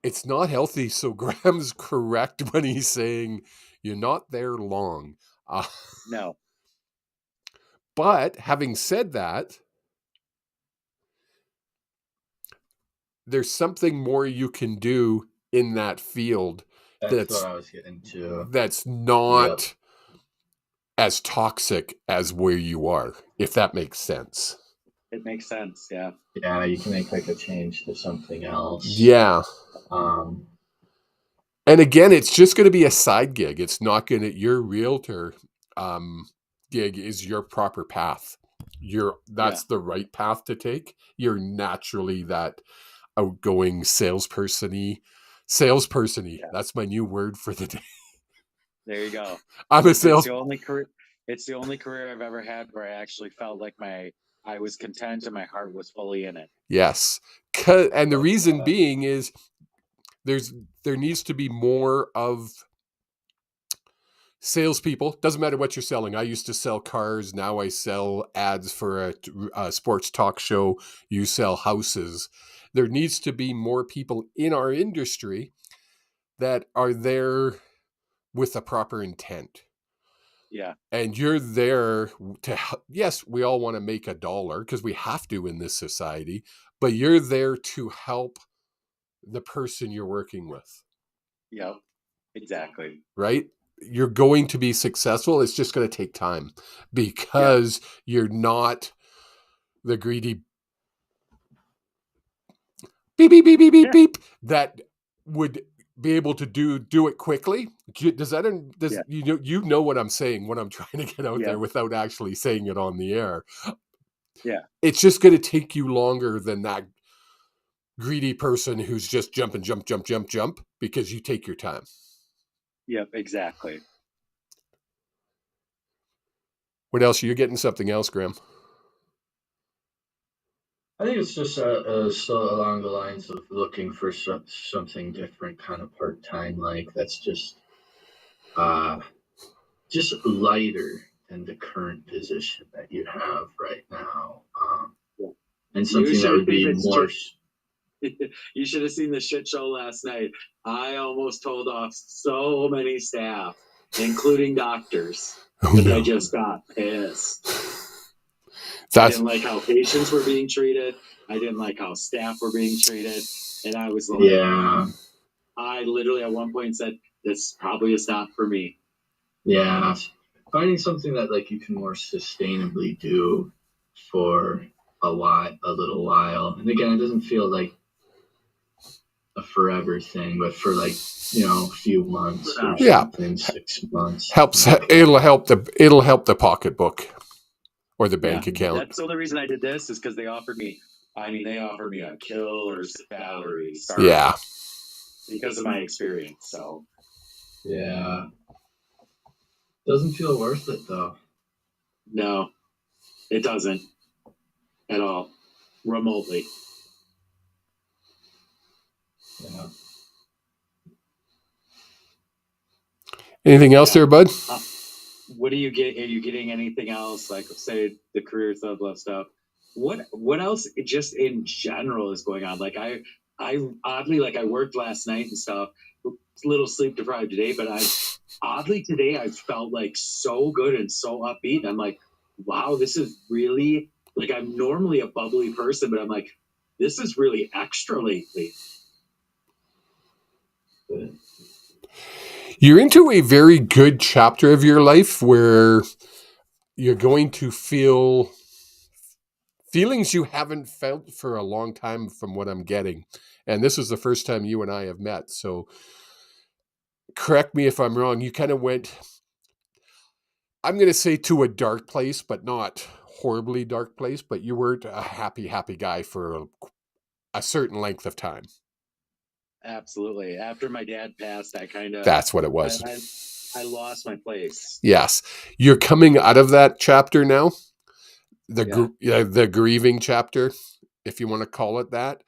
It's not healthy. So Graham's correct when he's saying you're not there long. No. But having said that, there's something more you can do in that field. That's what I was getting to. That's not as toxic as where you are, if that makes sense. It makes sense, yeah. Yeah, you can make like a change to something else. Yeah. And again, it's just going to be a side gig. It's not going to, your realtor gig is your proper path. That's the right path to take. You're naturally that outgoing salesperson-y. Yeah. That's my new word for the day. There you go. I'm a It's sales. the only career I've ever had where I actually felt like I was content and my heart was fully in it. Yes. And the reason being is there needs to be more of salespeople. Doesn't matter what you're selling. I used to sell cars. Now I sell ads for a sports talk show. You sell houses. There needs to be more people in our industry that are there with a proper intent. Yeah. And you're there to, yes, we all want to make $1 because we have to in this society, but you're there to help the person you're working with. Yep. Exactly. Right? You're going to be successful. It's just going to take time because you're not the greedy beep, beep, beep, beep, beep, beep that would be able to do it quickly. Does that, you know what I'm saying, what I'm trying to get out there without actually saying it on the air. Yeah. It's just going to take you longer than that greedy person who's just jump because you take your time. Yep, exactly. What else? You're getting something else, Grahm? I think it's just still along the lines of looking for something different, kind of part-time, like that's just lighter than the current position that you have right now, and something that would be more. You should have seen the shit show last night. I almost told off so many staff, including doctors, because I just got pissed. I didn't like how patients were being treated. I didn't like how staff were being treated. And I was like, I literally at one point said, this probably is not for me. Yeah. Finding something that like you can more sustainably do for a little while. And again, it doesn't feel like a forever thing, but for like, a few months or something, 6 months. It'll help the pocketbook or the bank account. That's the only reason I did this is because they offered me a killer salary. Yeah. Because of my experience. So. Yeah. Doesn't feel worth it though. No, it doesn't at all. Remotely. Yeah. Anything else there, bud? What do you get? Are you getting anything else? Like, say, the career stuff. What else? Just in general is going on. Like, I oddly, like, I worked last night and stuff. A little sleep deprived today, but today I felt like so good and so upbeat. I'm like, wow, this is really like, I'm normally a bubbly person, but I'm like, this is really extra lately. You're into a very good chapter of your life where you're going to feel feelings you haven't felt for a long time from what I'm getting. And this is the first time you and I have met. So correct me if I'm wrong. You kind of went, I'm going to say, to a dark place, but not horribly dark place, but you weren't a happy guy for a certain length of time. Absolutely. After my dad passed, that's what it was. I lost my place. Yes. You're coming out of that chapter now. The grieving chapter, if you want to call it that.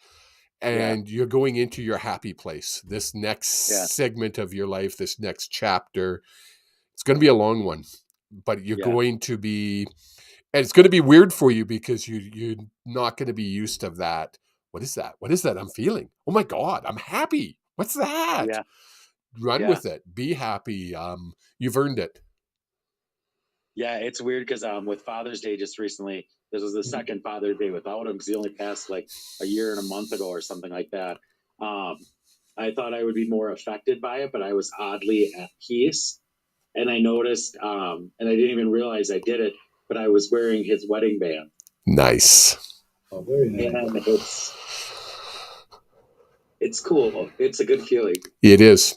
And you're going into your happy place. This next segment of your life, this next chapter, it's going to be a long one, but you're going to be, and it's going to be weird for you because you're not going to be used to that. What is that? What is that I'm feeling? Oh my God, I'm happy. What's that? Yeah. Run with it. Be happy. You've earned it. Yeah, it's weird because with Father's Day just recently, this was the second Father's Day without him because he only passed like a year and a month ago or something like that. I thought I would be more affected by it, but I was oddly at peace. And I noticed, and I didn't even realize I did it, but I was wearing his wedding band. Nice. Oh, very nice. And it's cool. It's a good feeling. It is.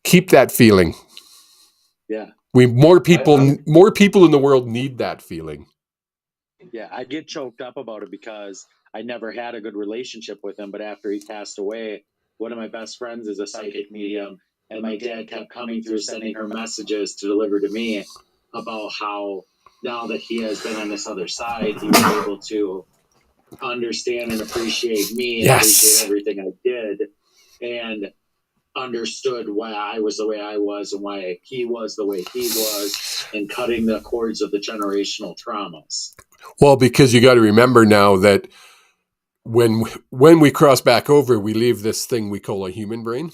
Keep that feeling. Yeah. More people in the world need that feeling. Yeah, I get choked up about it because I never had a good relationship with him. But after he passed away, one of my best friends is a psychic medium, and my dad kept coming through sending her messages to deliver to me about how now that he has been on this other side, he was able to understand and appreciate me and appreciate everything I did, and understood why I was the way I was and why he was the way he was, and cutting the cords of the generational traumas. Well, because you got to remember now that when we cross back over, we leave this thing we call a human brain.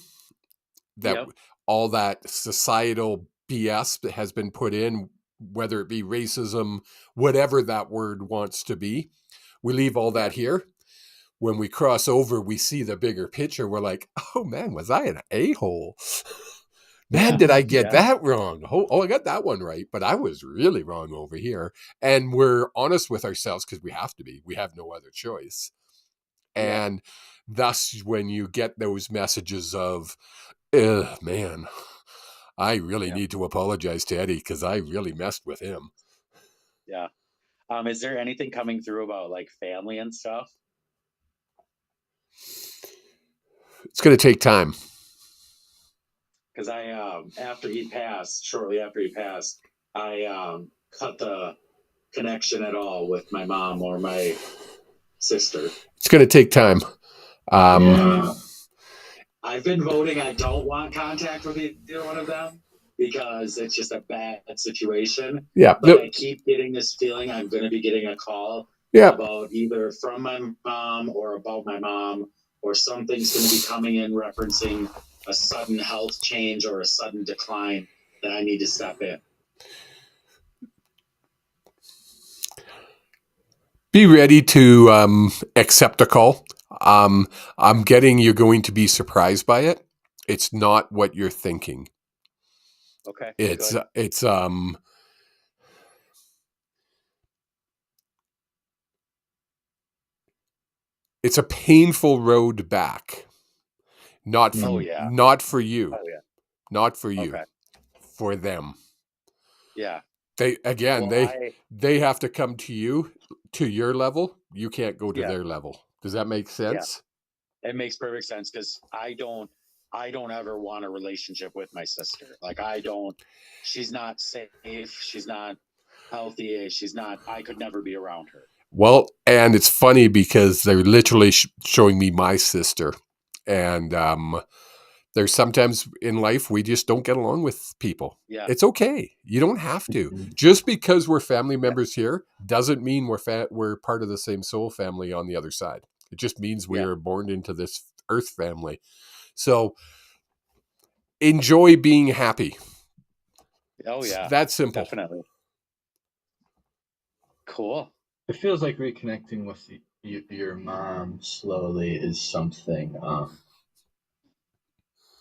That all that societal BS that has been put in, whether it be racism, whatever that word wants to be, we leave all that here. When we cross over, we see the bigger picture. We're like, oh man, was I an a-hole? Man, did I get that wrong? Oh, I got that one right, but I was really wrong over here. And we're honest with ourselves because we have to be. We have no other choice. And thus, when you get those messages of, man, I really need to apologize to Eddie because I really messed with him. Yeah. Is there anything coming through about like family and stuff? It's going to take time. Because shortly after he passed, I cut the connection at all with my mom or my sister. It's going to take time. I've been voting. I don't want contact with either one of them because it's just a bad situation. Yeah. But I keep getting this feeling I'm going to be getting a call about either from my mom or about my mom, or something's going to be coming in referencing a sudden health change or a sudden decline that I need to step in. Be ready to accept a call. I'm getting you're going to be surprised by it. It's not what you're thinking. Okay. It's it's a painful road back. Not for you. Not for you. Okay. For them. Yeah. They have to come to you, to your level. You can't go to their level. Does that make sense? Yeah. It makes perfect sense because I don't ever want a relationship with my sister. Like she's not safe. She's not healthy. I could never be around her. Well, and it's funny because they're literally showing me my sister. And there's sometimes in life we just don't get along with people. Yeah. It's okay. You don't have to. Just because we're family members here doesn't mean we're part of the same soul family on the other side. It just means we are born into this earth family. So enjoy being happy. Oh yeah. That's simple. Definitely. Cool. It feels like reconnecting with your mom slowly is something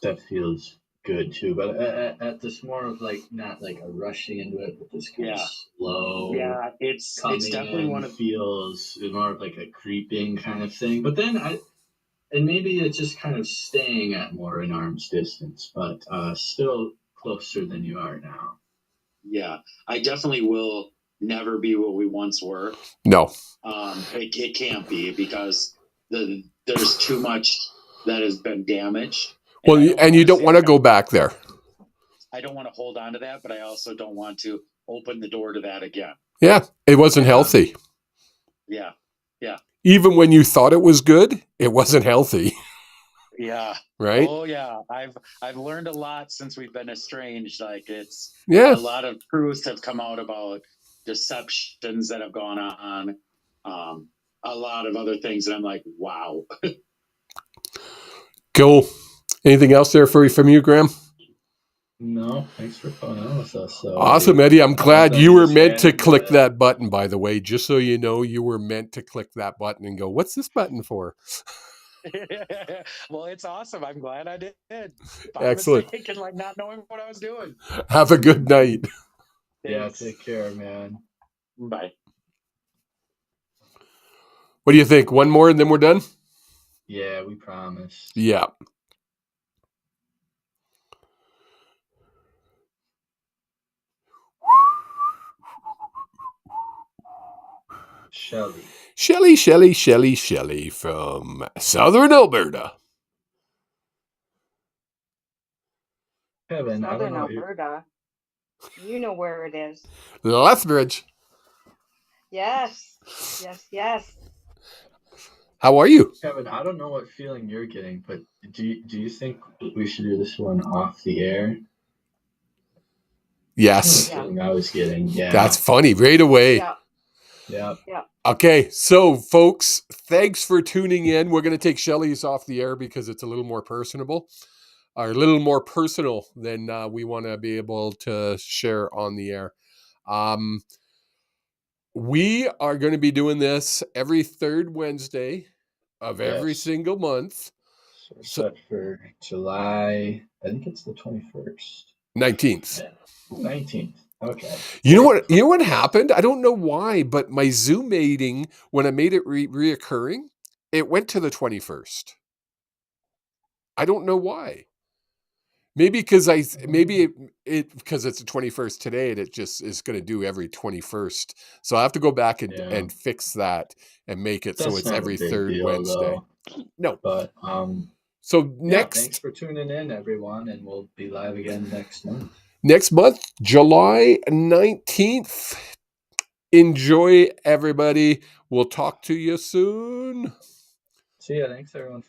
that feels good too. But at this more of like not like a rushing into it, but this kind of slow. Yeah, it's definitely one of feels more of like a creeping kind of thing. But then and maybe it's just kind of staying at more an arm's distance, but still closer than you are now. Yeah, I definitely will never be what we once were. No. It can't be because there's too much that has been damaged. Well, and you don't want to go back there. I don't want to hold on to that, but I also don't want to open the door to that again. Yeah, it wasn't healthy. Yeah, yeah. Even when you thought it was good, it wasn't healthy. Yeah. Right? Oh yeah. I've learned a lot since we've been estranged. Like it's a lot of truths have come out about deceptions that have gone on. A lot of other things that I'm like, wow. Cool. Anything else there from you, Grahm? No, thanks for calling on with us. Awesome, Eddie. I'm glad you were meant to click that button, by the way. Just so you know, you were meant to click that button and go, what's this button for? Well, it's awesome. I'm glad I did. Excellent. And like not knowing what I was doing. Have a good night. Yeah, take care, man. Bye. What do you think? One more and then we're done? Yeah, we promise. Yeah. Shelly from Southern Alberta. Kevin, Southern Alberta. You know where it is. Lethbridge. Yes. How are you? Kevin, I don't know what feeling you're getting, but do you think we should do this one off the air? Yes. That's the feeling I was getting. Yeah. That's funny. Right away. Yeah. Okay, so folks, thanks for tuning in. We're going to take Shelly's off the air because it's a little more personable, or a little more personal than we want to be able to share on the air. We are going to be doing this every third Wednesday of every single month. So we're set for July, I think it's the 21st. 19th. Yeah. 19th. Okay. You know what happened? I don't know why, but my Zoom meeting, when I made it reoccurring, it went to the 21st. I don't know why. Maybe because because it's the 21st today, and it just is going to do every 21st. So I have to go back and fix that and make it so it's every third Wednesday. No, but so next. Thanks for tuning in, everyone, and we'll be live again next month. Next month, July 19th. Enjoy, everybody. We'll talk to you soon. See ya. Thanks, everyone.